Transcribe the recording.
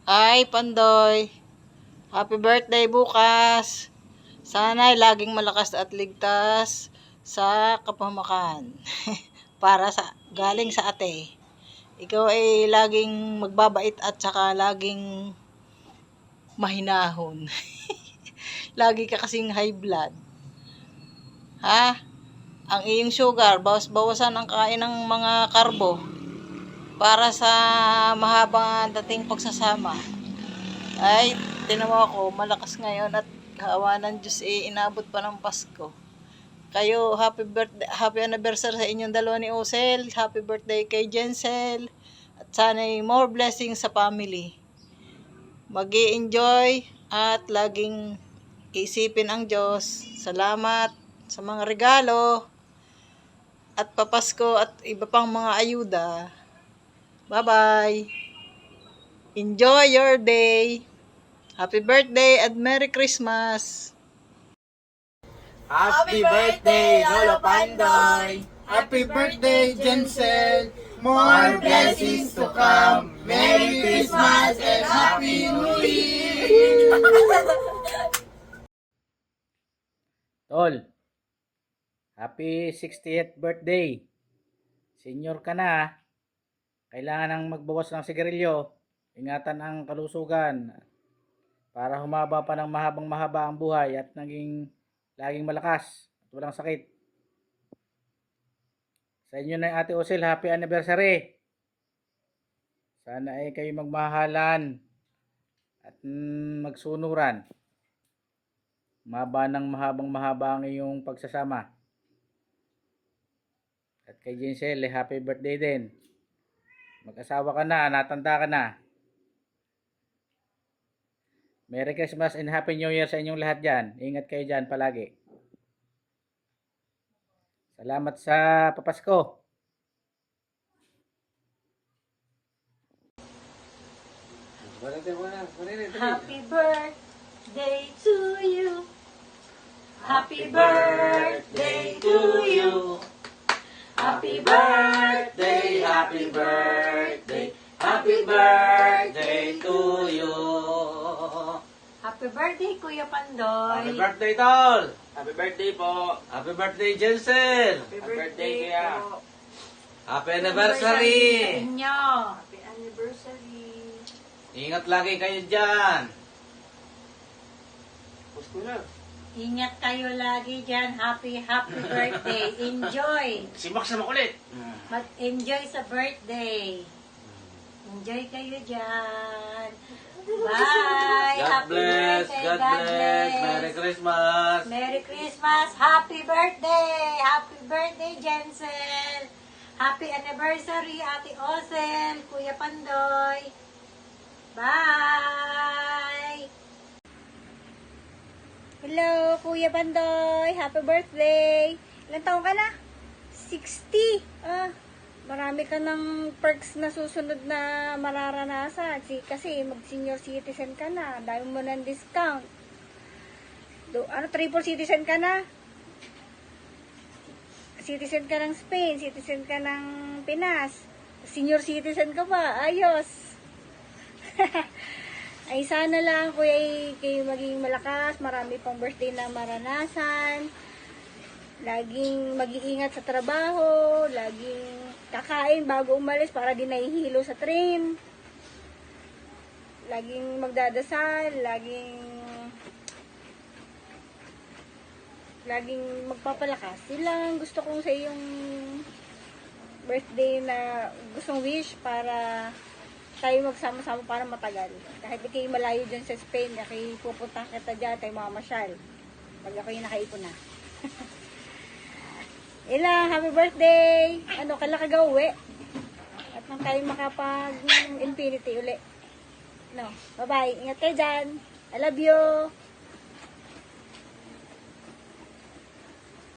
Ay, Pandoy. Happy birthday bukas. Sana'y laging malakas at ligtas sa kapahamakan. Para sa galing sa ate. Ikaw ay laging magbabait at saka laging mahinahon. Lagi ka kasing high blood. Ha? Ang iyong sugar, bawas-bawasan ang kain ng mga karbo para sa mahabang dating pagsasama. Ay, tinawa ko, malakas ngayon at hawa ng Diyos inabot pa ng Pasko. Kayo, happy anniversary sa inyong dalawa ni Osel. Happy birthday kay Jensel. At sana'y more blessings sa family. Mag-i-enjoy at laging isipin ang Diyos. Salamat sa mga regalo at papasko at iba pang mga ayuda. Bye-bye. Enjoy your day. Happy birthday and Merry Christmas. Happy birthday, Lolo Pandoy! Happy birthday, Jensel! More blessings to come! Merry Christmas and Happy New Year! Tol, happy 60th birthday. Senior ka na. Kailangan nang magbawas ng sigarilyo. Ingatan ang kalusugan para humaba pa ng mahaba ang buhay at laging malakas at walang sakit. Sa inyo na Ate Osel, happy anniversary. Sana ay kayo magmahalan at magsunuran. Mahaba ang iyong pagsasama. At kay Jensel, happy birthday din. Mag-asawa ka na, natanda ka na. Merry Christmas and Happy New Year sa inyong lahat dyan. Ingat kayo dyan palagi. Salamat sa papasko. Happy birthday to you. Happy birthday to you. Happy birthday, happy birthday, happy birthday to you. Happy birthday, Kuya Pandoy. Happy birthday, Tol! Happy birthday po! Happy birthday, Jensen! Happy birthday, Kuya! po. Happy Sa anniversary! inyo. Happy anniversary. Ingat lagi kayo dyan! Ingat kayo lagi dyan. Happy birthday. Enjoy. Si Max na makulit! Mag-enjoy sa birthday. Enjoy kayo dyan. Bye. God Happy bless! birthday. God bless! Merry Christmas! Merry Christmas. Happy birthday. Happy birthday, Jensel. Happy anniversary, Ate Osel, Kuya Pandoy. Bye. Hello, Kuya Pandoy. Happy birthday. Ilan taon ka na? 60. Marami ka ng perks na susunod na mararanasan. Kasi mag-senior citizen ka na. Dami mo ng discount. Triple citizen ka na? Citizen ka ng Spain. Citizen ka ng Pinas. Senior citizen ka pa. Ayos. Ay sana lang kuya kayo maging malakas. Marami pang birthday na maranasan. Laging mag-iingat sa trabaho, laging kakain bago umalis para di nahihilo sa train. Laging magdadasal, laging magpapalakas. Yun lang gusto kong sa iyong birthday na gustong wish para tayo magsama-sama para matagal. Kahit di kayo malayo dyan sa Spain, kayo pupunta kita dyan, tayo mamasyal. Pag ako yung nakaipon na. Happy birthday! Kala kagawi? At nang tayo makapag-infinity uli. Bye-bye. Ingat kayo dyan. I love you.